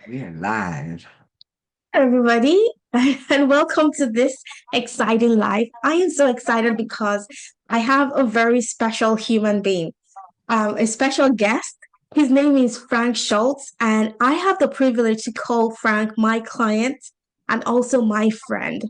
We are live. Everybody, and welcome to this exciting life. I am so excited because I have a very special human being, a special guest. His name is Frank Schultz, and I have the privilege to call Frank my client and also my friend.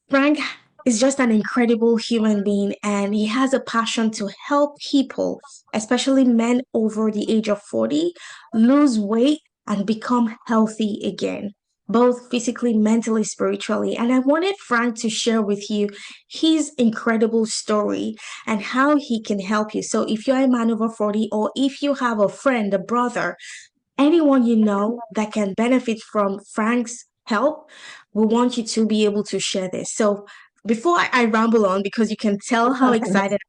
Frank is just an incredible human being, and he has a passion to help people, especially men over the age of 40, lose weight and become healthy again, both physically, mentally, spiritually. And I wanted Frank to share with you his incredible story and how he can help you. So if you're a man over 40, or if you have a friend, a brother, anyone you know that can benefit from Frank's help, we want you to be able to share this. So before I ramble on, because you can tell how excited,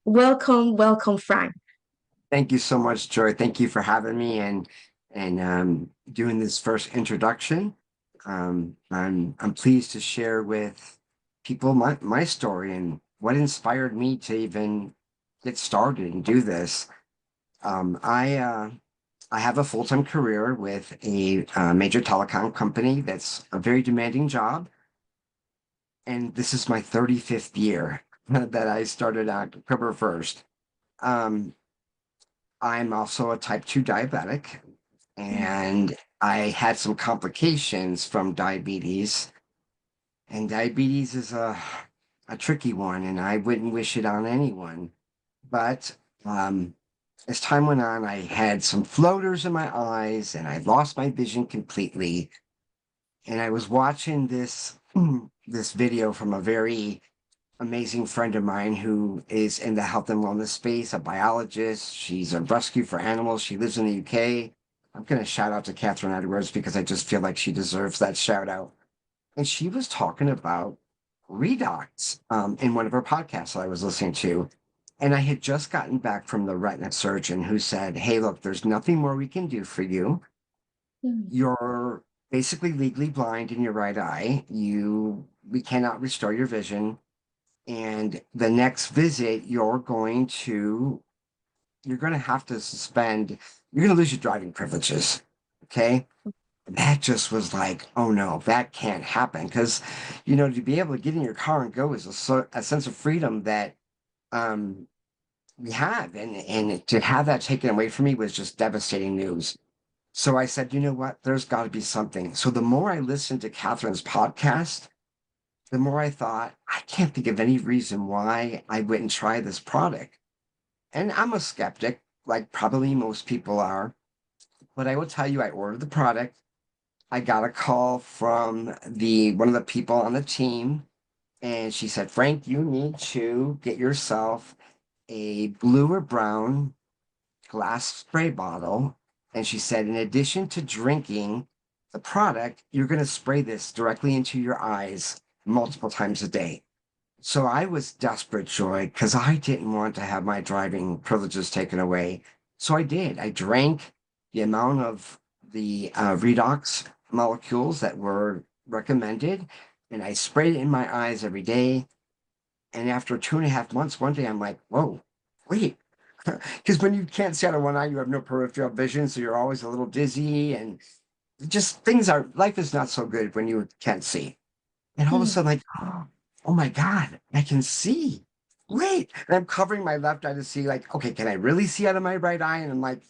welcome, Frank. Thank you so much, Joy. Thank you for having me and doing this first introduction. I'm pleased to share with people my story and what inspired me to even get started and do this. I have a full-time career with a major telecom company that's a very demanding job, and this is my 35th year that I started October 1st. Um, I'm also a type 2 diabetic, and I had some complications from diabetes. And diabetes is a tricky one, and I wouldn't wish it on anyone. But as time went on, I had some floaters in my eyes, and I lost my vision completely. And I was watching this video from a very amazing friend of mine who is in the health and wellness space, a biologist. She's a rescue for animals. She lives in the UK. I'm going to shout out to Catherine Edwards because I just feel like she deserves that shout out. And she was talking about redox in one of her podcasts I was listening to. And I had just gotten back from the retina surgeon who said, "Hey, look, there's nothing more we can do for you. Mm. You're basically legally blind in your right eye. We cannot restore your vision, and the next visit you're going to have to suspend, you're going to lose your driving privileges." Okay. That just was like, oh no, that can't happen. Because to be able to get in your car and go is a sense of freedom that um we have, and to have that taken away from me was just devastating news. So I said, you know what, there's got to be something. So the more I listened to Catherine's podcast, the more I thought, I can't think of any reason why I wouldn't try this product. And I'm a skeptic, like probably most people are. But I will tell you, I ordered the product. I got a call from the one of the people on the team, and she said, "Frank, you need to get yourself a blue or brown glass spray bottle." And she said, in addition to drinking the product, you're going to spray this directly into your eyes multiple times a day. So I was desperate, Joy, because I didn't want to have my driving privileges taken away. So I did. I drank the amount of the redox molecules that were recommended, and I sprayed it in my eyes every day. And after 2.5 months, one day I'm like, whoa, wait. Because when you can't see out of one eye, you have no peripheral vision. So you're always a little dizzy, and just life is not so good when you can't see. And all of a Mm. sudden, like, oh my God, I can see. Wait. And I'm covering my left eye to see, like, okay, can I really see out of my right eye? And I'm like,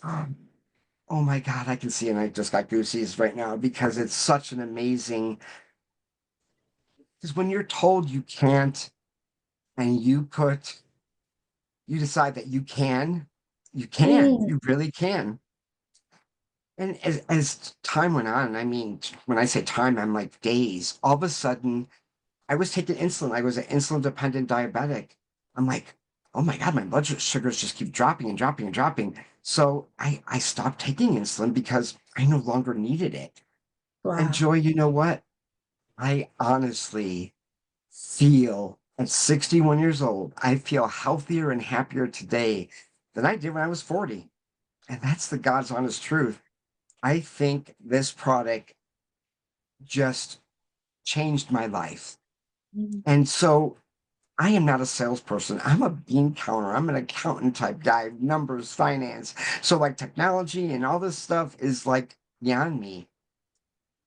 oh my God, I can see. And I just got goosies right now because it's such an amazing, because when you're told you can't and you decide that Mm. you really can. And as time went on, and I mean, when I say time, I'm like days, all of a sudden, I was taking insulin. I was an insulin-dependent diabetic. I'm like, oh my God, my blood sugars just keep dropping and dropping and dropping. So I stopped taking insulin because I no longer needed it. And Wow. Joy, you know what? I honestly feel at 61 years old, I feel healthier and happier today than I did when I was 40. And that's the God's honest truth. I think this product just changed my life. Mm. And so I am not a salesperson. I'm a bean counter. I'm an accountant type guy, numbers, finance. So like technology and all this stuff is like beyond me.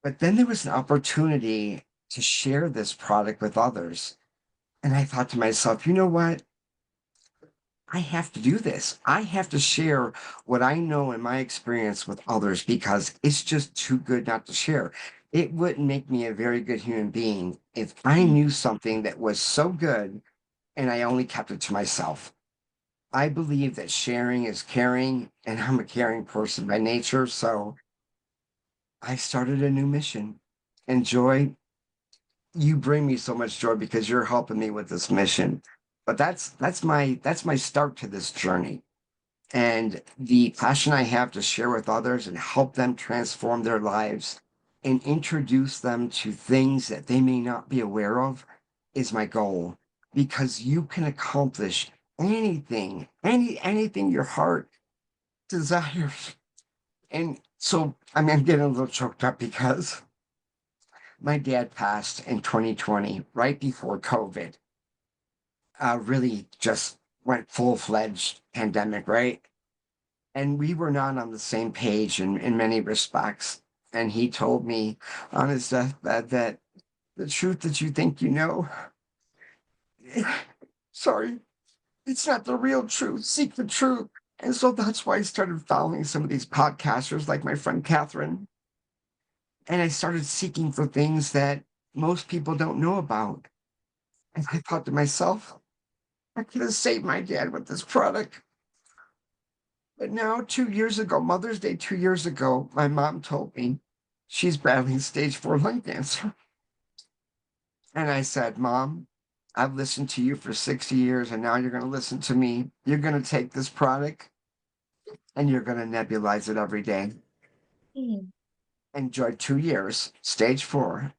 But then there was an opportunity to share this product with others. And I thought to myself, you know what? I have to do this. I have to share what I know in my experience with others because it's just too good not to share. It wouldn't make me a very good human being if I knew something that was so good and I only kept it to myself. I believe that sharing is caring, and I'm a caring person by nature. So I started a new mission. And Joy, you bring me so much joy because you're helping me with this mission. But that's my start to this journey. And the passion I have to share with others and help them transform their lives and introduce them to things that they may not be aware of is my goal. Because you can accomplish anything, anything your heart desires. And so, I mean, I'm getting a little choked up because my dad passed in 2020, right before COVID. Really just went full-fledged pandemic, right? And we were not on the same page in many respects. And he told me on his deathbed that the truth that you think you know, sorry, it's not the real truth. Seek the truth. And so that's why I started following some of these podcasters like my friend Catherine. And I started seeking for things that most people don't know about. And I thought to myself, I could have saved my dad with this product. But now, 2 years ago, Mother's Day 2 years ago, my mom told me she's battling stage 4 lung cancer. And I said, Mom, I've listened to you for 60 years, and now you're going to listen to me. You're going to take this product and you're going to nebulize it every day. Mm. Enjoy 2 years, stage 4,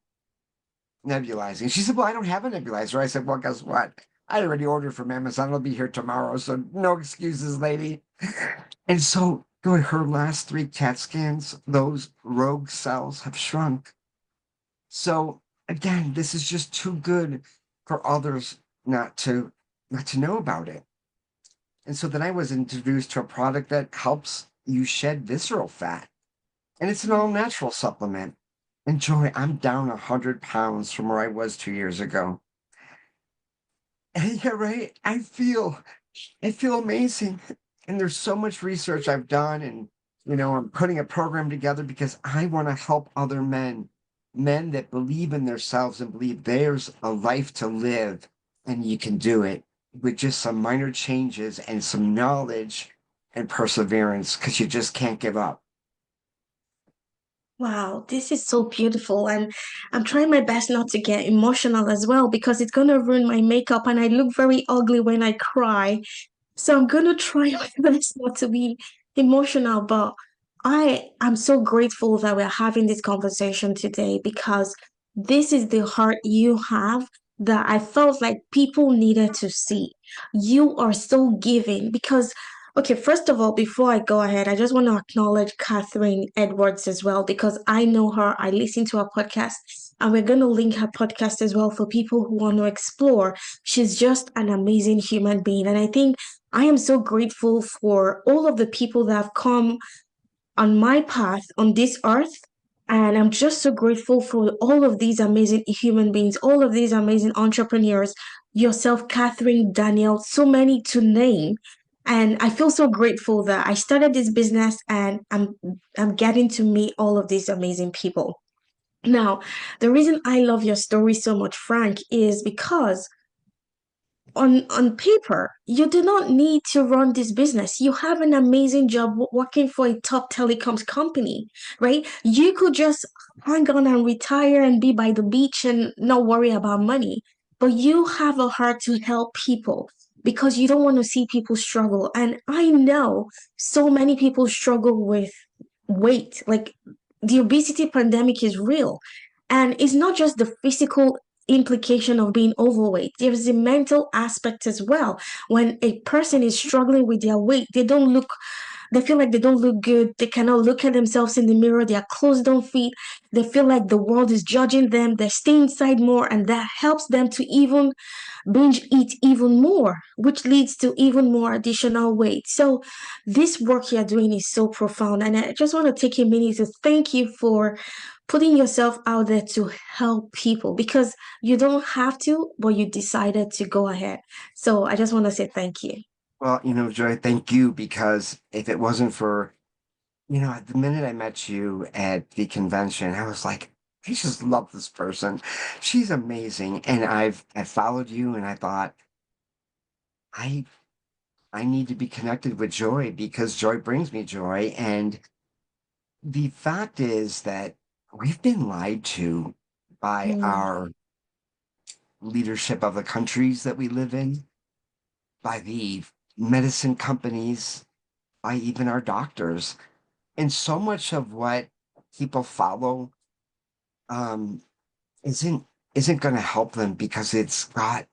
nebulizing. She said, Well, I don't have a nebulizer. I said, Well, guess what? I already ordered from Amazon. It'll be here tomorrow. So no excuses, lady. And so during her last 3 CAT scans, those rogue cells have shrunk. So again, this is just too good for others not to know about it. And so then I was introduced to a product that helps you shed visceral fat. And it's an all natural supplement. And Joy, I'm down 100 pounds from where I was 2 years ago. And yeah, right. I feel amazing. And there's so much research I've done, and I'm putting a program together because I want to help other men, men that believe in themselves and believe there's a life to live, and you can do it with just some minor changes and some knowledge and perseverance because you just can't give up. Wow, this is so beautiful. And I'm trying my best not to get emotional as well because it's gonna ruin my makeup and I look very ugly when I cry. So I'm gonna try my best not to be emotional, but I am so grateful that we're having this conversation today because this is the heart you have that I felt like people needed to see. You are so giving because, okay, first of all, before I go ahead, I just want to acknowledge Catherine Edwards as well because I know her. I listen to her podcast, and we're going to link her podcast as well for people who want to explore. She's just an amazing human being. And I think I am so grateful for all of the people that have come on my path on this earth. And I'm just so grateful for all of these amazing human beings, all of these amazing entrepreneurs, yourself, Catherine, Danielle, so many to name. And I feel so grateful that I started this business and I'm getting to meet all of these amazing people. Now, the reason I love your story so much, Frank, is because on paper, you do not need to run this business. You have an amazing job working for a top telecoms company, right? You could just hang on and retire and be by the beach and not worry about money. But you have a heart to help people because you don't want to see people struggle. And I know so many people struggle with weight. Like the obesity pandemic is real. And it's not just the physical implication of being overweight. There's a mental aspect as well. When a person is struggling with their weight, they don't look They feel like they don't look good. They cannot look at themselves in the mirror. Their clothes don't fit. They feel like the world is judging them. They stay inside more, and that helps them to even binge eat even more, which leads to even more additional weight. So, this work you're doing is so profound. And I just want to take a minute to thank you for putting yourself out there to help people because you don't have to, but you decided to go ahead. So, I just want to say thank you. Well, Joy, thank you because if it wasn't for, the minute I met you at the convention, I was like, I just love this person. She's amazing. And I followed you and I thought, I I need to be connected with joy because joy brings me joy. And the fact is that we've been lied to by Mm, our leadership of the countries that we live in, by the medicine companies, by even our doctors. And so much of what people follow um, isn't isn't going to help them because it's got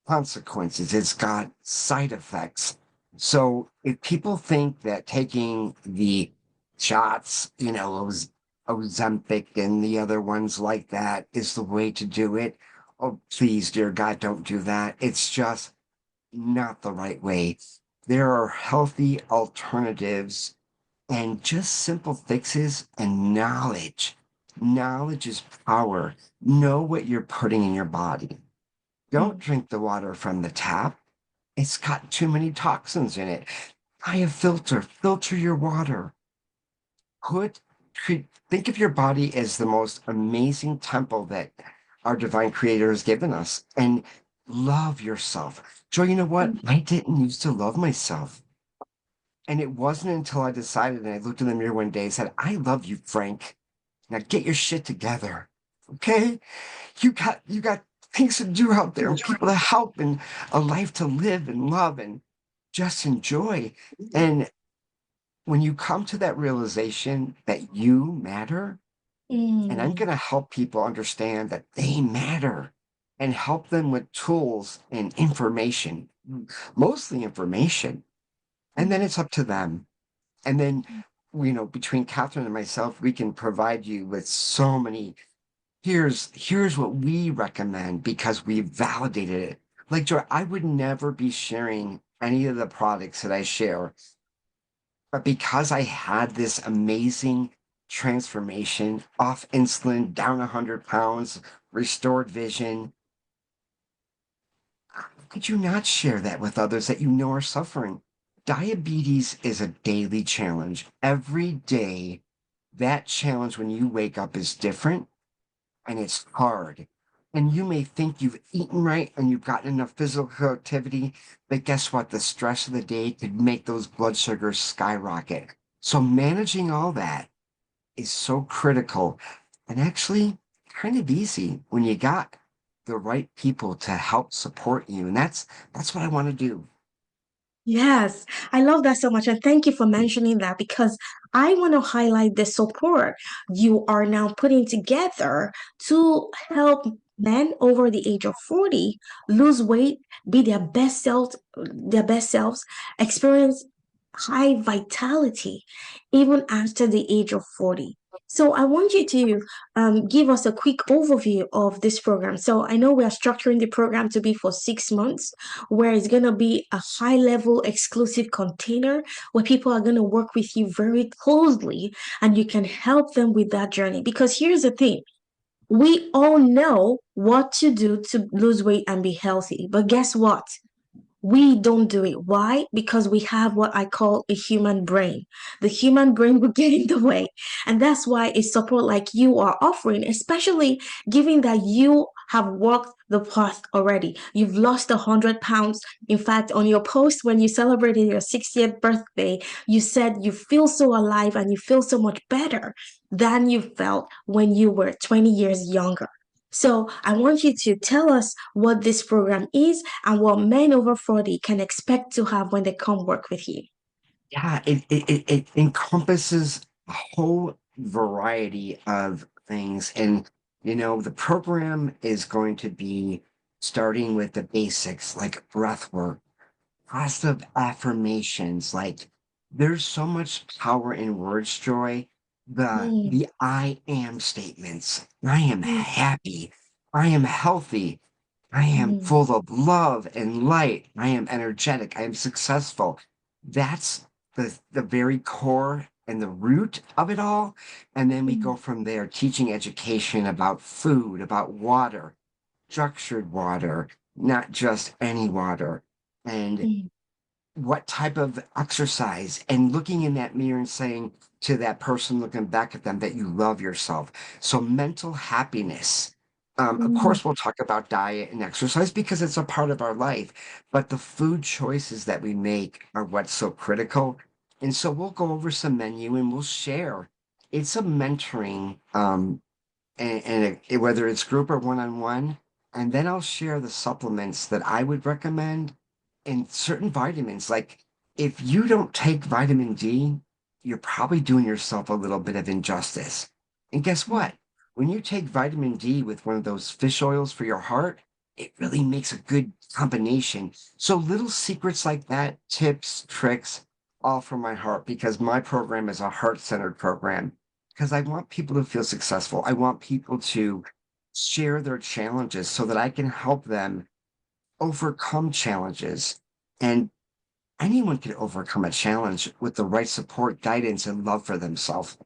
consequences. It's got side effects. So if people think that taking the shots, Ozempic and the other ones like that is the way to do it, oh, please, dear God, don't do that. It's just not the right way. There are healthy alternatives and just simple fixes and knowledge. Knowledge is power. Know what you're putting in your body. Don't mm, drink the water from the tap. It's got too many toxins in it. Buy a filter. Filter your water. Put, think of your body as the most amazing temple that our divine creator has given us and love yourself. Joy, you know what? mm. I didn't used to love myself. And it wasn't until I decided and I looked in the mirror one day and said, I love you, Frank. Now get your shit together. Okay? You got things to do out there and people to help and a life to live and love and just enjoy. And when you come to that realization that you matter, and I'm Mm, going to help people understand that they matter and help them with tools and information, mostly information. And then mm, it's up to them. And then, between Catherine and myself, we can provide you with so many. Here's what we recommend because we've validated it. Like Joy, I would never be sharing any of the products that I share, but because I had this amazing transformation off insulin, down 100 pounds, restored vision, how could you not share that with others that you know are suffering? Diabetes is a daily challenge. Every day, that challenge when you wake up is different and it's hard. And you may think you've eaten right and you've gotten enough physical activity, but guess what? The stress of the day could make those blood sugars skyrocket. So managing all that is so critical and actually kind of easy when you got the right people to help support you. And that's what I want to do. Yes, I love that so much. And thank you for mentioning that because I want to highlight the support you are now putting together to help men over the age of 40 lose weight, be their best selves, experience high vitality even after the age of 40. So I want you to give us a quick overview of this program. So I know we are structuring the program to be for 6 months where it's going to be a high level exclusive container where people are going to work with you very closely and you can help them with that journey. Because here's the thing, we all know what to do to lose weight and be healthy. But guess what? We don't do it. Why? Because we have what I call a human brain. The human brain will get in the way. And that's why a support like you are offering, especially given that you have walked the path already. You've lost 100 pounds. In fact, on your post when you celebrated your 60th birthday, you said you feel so alive and you feel so much better than you felt when you were 20 years younger. So I want you to tell us what this program is and what men over 40 can expect to have when they come work with you. Yeah, it encompasses a whole variety of things. And, the program is going to be starting with the basics like breath work, positive affirmations like There's so much power in words, Joy. Mm, The I am statements. I am mm, happy. I am healthy. I am mm, full of love and light. I am energetic. I am successful. That's the very core and the root of it all. And then we mm, go from there, teaching education about food, about water, structured water, not just any water. And mm, what type of exercise, and looking in that mirror and saying to that person looking back at them that you love yourself. So mental happiness. Of mm. course, we'll talk about diet and exercise because it's a part of our life, but the food choices that we make are what's so critical. And so we'll go over some menu and we'll share. It's a mentoring, whether it's group or one-on-one, and then I'll share the supplements that I would recommend and certain vitamins. Like if you don't take vitamin D, you're probably doing yourself a little bit of injustice. And guess Mm. what? When you take vitamin D with one of those fish oils for your heart, it really makes a good combination. So little secrets like that, tips, tricks, all from my heart because my program is a heart-centered program because I want people to feel successful. I want people to share their challenges so that I can help them overcome challenges. And anyone can overcome a challenge with the right support, guidance, and love for themselves.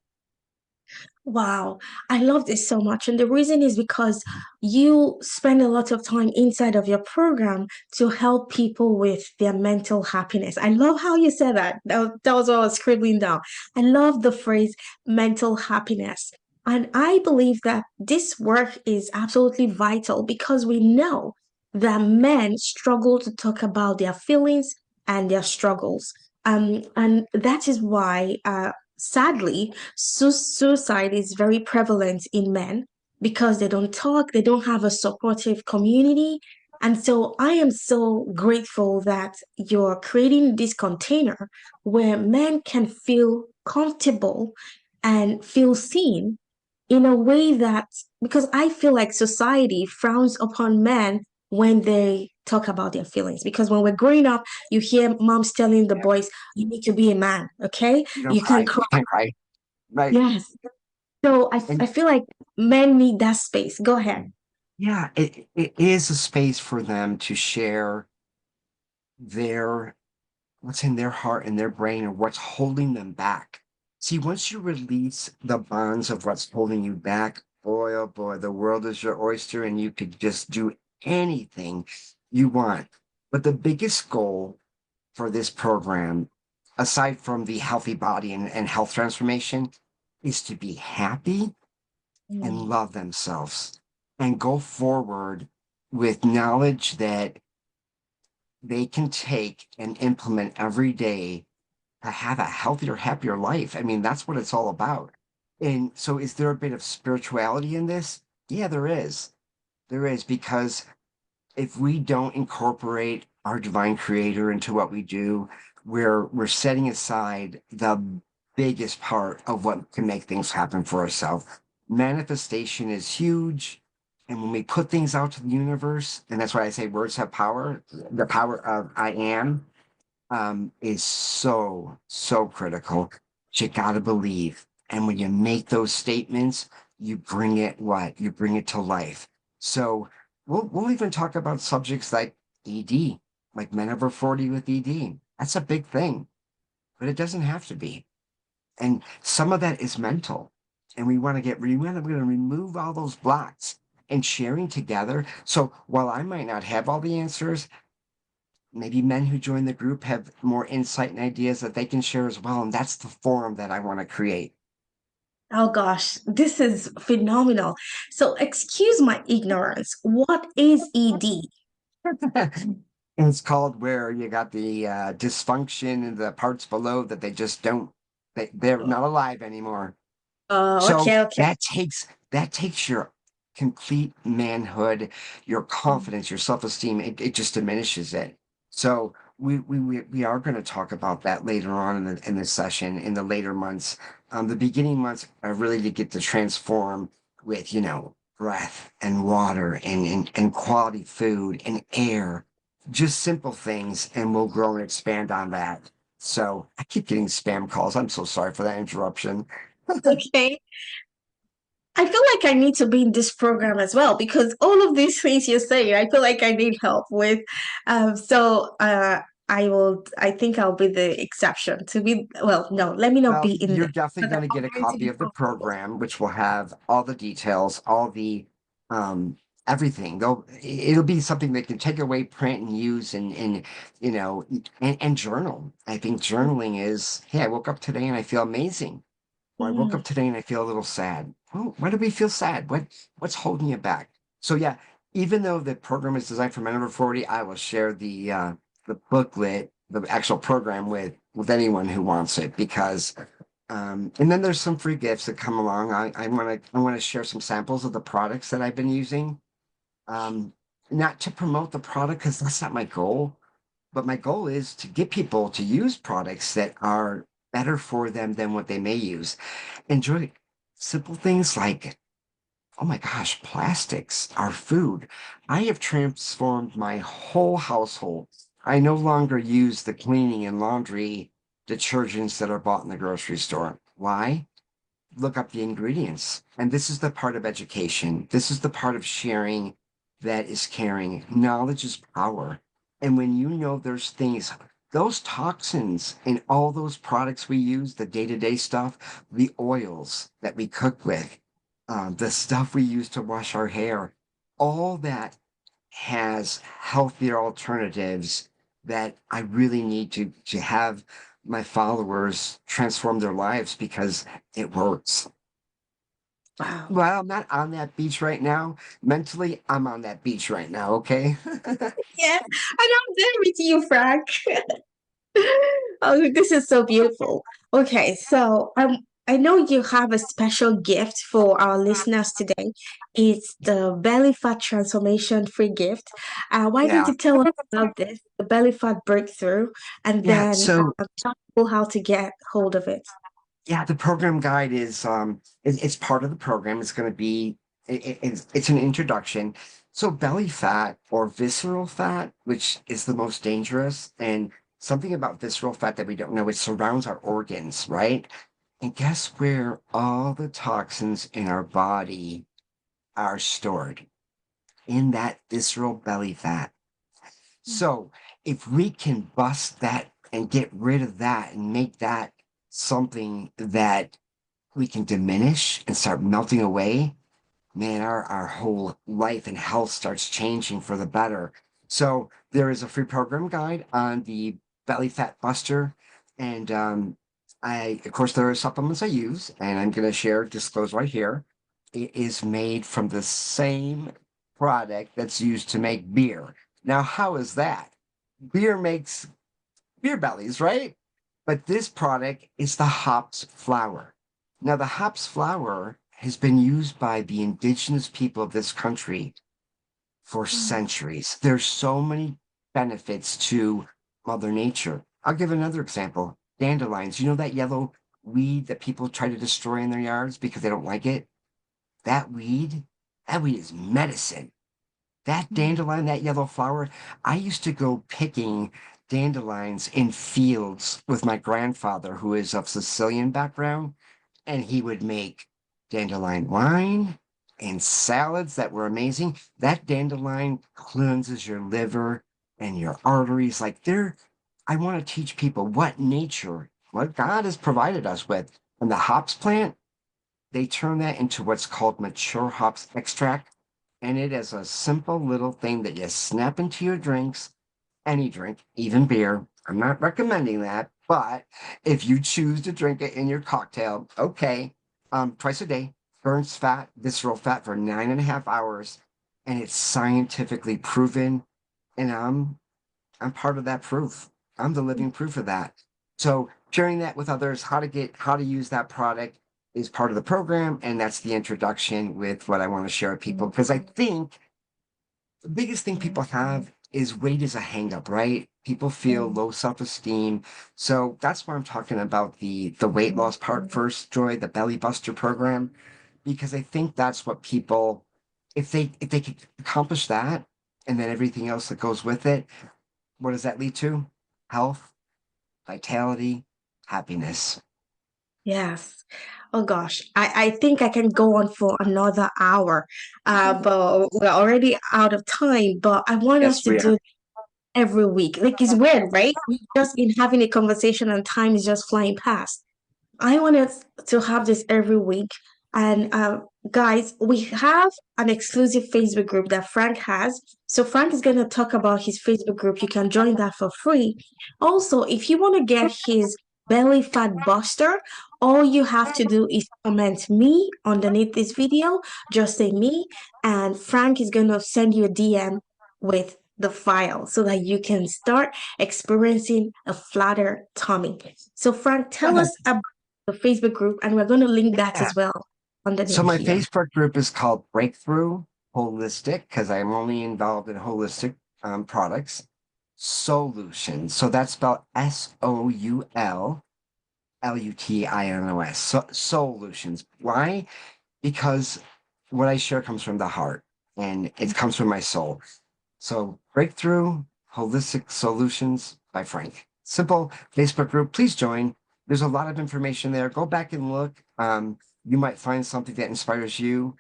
Wow, I love this so much. And the reason is because you spend a lot of time inside of your program to help people with their mental happiness. I love how you said that. That was what I was scribbling down. I love the phrase mental happiness. And I believe that this work is absolutely vital because we know that men struggle to talk about their feelings and their struggles. And that is why, sadly, suicide is very prevalent in men because they don't talk, they don't have a supportive community. And so I am so grateful that you're creating this container where men can feel comfortable and feel seen in a way that, because I feel like society frowns upon men when they talk about their feelings. Because when we're growing up, you hear moms telling the boys, you need to be a man, okay? You don't You can cry. cry. You can't cry. Right. Yes. So I And feel like men need that space. Go ahead. yeah, it is a space for them to share their what's in their heart and their brain and what's holding them back. See, once you release the bonds of what's holding you back, boy, oh boy, the world is your oyster and you could just do anything you want. But the biggest goal for this program, aside from the healthy body and health transformation, is to be happy and Mm, love themselves and go forward with knowledge that they can take and implement every day to have a healthier, happier life. I mean, that's what it's all about. And so, is there a bit of spirituality in this? Yeah, there is. There is, because if we don't incorporate our divine creator into what we do, we're setting aside the biggest part of what can make things happen for ourselves. Manifestation is huge. And when we put things out to the universe, and that's why I say words have power, the power of I am, is so, so critical. You gotta believe. And when you make those statements, you bring it what? You bring it to life. So we'll even talk about subjects like ED, like men over 40 with ED. That's a big thing, but it doesn't have to be. And some of that is mental. And we're gonna remove all those blocks and sharing together. So while I might not have all the answers, maybe men who join the group have more insight and ideas that they can share as well. And that's the forum that I want to create. oh gosh, this is phenomenal. So excuse my ignorance. What is ED? And it's called where you got the dysfunction and the parts below that they just don't, they're not alive anymore. So Okay, okay. that takes your complete manhood, your Mm, confidence, your self-esteem. It just diminishes it. So we are going to talk about that later on in the session in the later months. The beginning months are really to get to transform with breath and water and quality food and air, just simple things, and we'll grow and expand on that. So I keep getting spam calls. I'm so sorry for that interruption. Okay. I feel like I need to be in this program as well because all of these things you're saying, I feel like I need help with. I think I'll be the exception to be, well, no, let me not Well, be in you're there definitely because going to I'm get a going to copy be of the comfortable. program, which will have all the details, all the um everything. It'll be something they can take away, print, and use, and you know, and journal. I think journaling is, hey, I woke up today and I feel amazing. Or I woke Mm, up today and I feel a little sad. Oh, why do we feel sad? What's holding you back? So yeah, even though the program is designed for men over 40, I will share the booklet, the actual program with anyone who wants it because and then there's some free gifts that come along. I want to share some samples of the products that I've been using. Um, Not to promote the product because that's not my goal, but my goal is to get people to use products that are better for them than what they may use. Enjoy simple things like, oh my gosh, plastics are food. I have transformed my whole household. I no longer use the cleaning and laundry detergents that are bought in the grocery store. Why? Look up the ingredients. And this is the part of education. This is the part of sharing that is caring. Knowledge is power. And when you know there's things, those toxins in all those products we use, the day-to-day stuff, the oils that we cook with, the stuff we use to wash our hair, all that has healthier alternatives that I really need to have my followers transform their lives because it works. wow. Well, I'm not on that beach right now. Mentally, I'm on that beach right now, okay? Yeah, and I'm there with you, Frank. Oh, this is so beautiful. Okay, so I know you have a special gift for our listeners today. It's the belly fat transformation free gift. Why don't Yeah. you tell us about this, the belly fat breakthrough, and Yeah. then So tell people how to get hold of it. yeah, the program guide is it's part of the program. It's going to be it's an introduction. So belly fat or visceral fat, which is the most dangerous, and something about visceral fat that we don't know, it surrounds our organs, right? And guess where all the toxins in our body are stored? In that visceral belly fat. So if we can bust that and get rid of that and make that something that we can diminish and start melting away, man, our whole life and health starts changing for the better. So there is a free program guide on the belly fat buster. And of course, there are supplements I use, and I'm going to disclose right here. It is made from the same product that's used to make beer. Now, how is that? Beer makes beer bellies, right? But this product is the hops flour. Now, the hops flour has been used by the indigenous people of this country for Mm. centuries. There's so many benefits to Mother Nature. I'll give another example. Dandelions. You know that yellow weed that people try to destroy in their yards because they don't like it? That weed, that weed is medicine. That Mm. dandelion, that yellow flower, I used to go picking dandelions in fields with my grandfather, who is of Sicilian background, and he would make dandelion wine and salads that were amazing. That dandelion cleanses your liver and your arteries. I want to teach people what God has provided us with. And the hops plant, they turn that into what's called mature hops extract. And it is a simple little thing that you snap into your drinks, any drink, even beer. I'm not recommending that, but if you choose to drink it in your cocktail, okay, twice a day, burns fat, visceral fat for 9.5 hours, and it's scientifically proven. And I'm part of that proof. I'm the living proof of that. So sharing that with others, how to use that product is part of the program, and that's the introduction with what I want to share with people. Because I think the biggest thing people have is weight is a hang up, right? People feel Mm. low self-esteem. So that's why I'm talking about the weight loss part first, Joy, the belly buster program, because I think that's what people, if they could accomplish that and then everything else that goes with it, what does that lead to? Health, vitality, happiness. Yes. Oh gosh, I think I can go on for another hour, but we're already out of time. But I want us Yes, to we are. do every week. Like it's weird, right? We've just been having a conversation and time is just flying past. I want us to have this every week. And guys, we have an exclusive Facebook group that Frank has. So Frank is going to talk about his Facebook group. You can join that for free. Also, if you want to get his belly fat buster, all you have to do is comment me underneath this video. Just say me, and Frank is going to send you a DM with the file so that you can start experiencing a flatter tummy. So, Frank, tell us about the Facebook group, and we're going to link that Yeah. as well So underneath my here. Facebook group is called Breakthrough Holistic because I'm only involved in holistic products solutions. So that's spelled SOULLUTIONS. So, solutions. Why? Because what I share comes from the heart and it comes from my soul. So Breakthrough Holistic Solutions by Frank. Simple Facebook group. Please join. There's a lot of information there. Go back and look. You might find something that inspires you.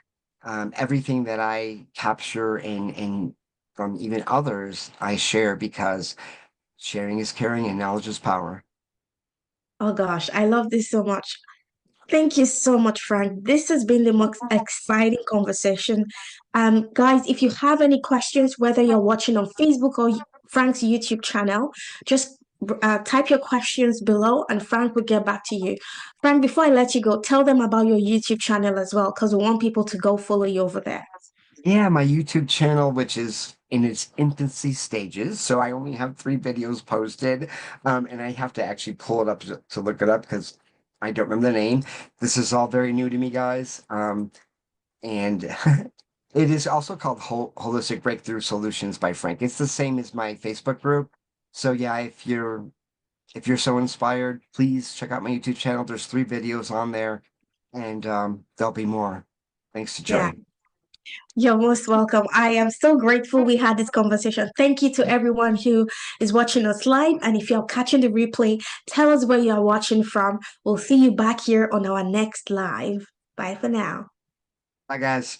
Everything that I capture and from even others, I share because sharing is caring and knowledge is power. Oh gosh, I love this so much. Thank you so much, Frank. This has been the most exciting conversation. Guys, if you have any questions, whether you're watching on Facebook or Frank's YouTube channel, just type your questions below and Frank will get back to you. Frank, before I let you go, tell them about your YouTube channel as well, because we want people to go follow you over there. Yeah, my YouTube channel, which is in its infancy stages, so I only have 3 videos posted, and I have to actually pull it up to look it up because I don't remember the name. This is all very new to me, guys, and it is also called Holistic Breakthrough Solutions by Frank. It's the same as my Facebook group. So yeah, if you're so inspired, please check out my YouTube channel. There's 3 videos on there, and there'll be more. Thanks to Yeah. Joy. You're most welcome. I am so grateful we had this conversation. Thank you to everyone who is watching us live. And if you're catching the replay, tell us where you're watching from. We'll see you back here on our next live. Bye for now. Bye, guys.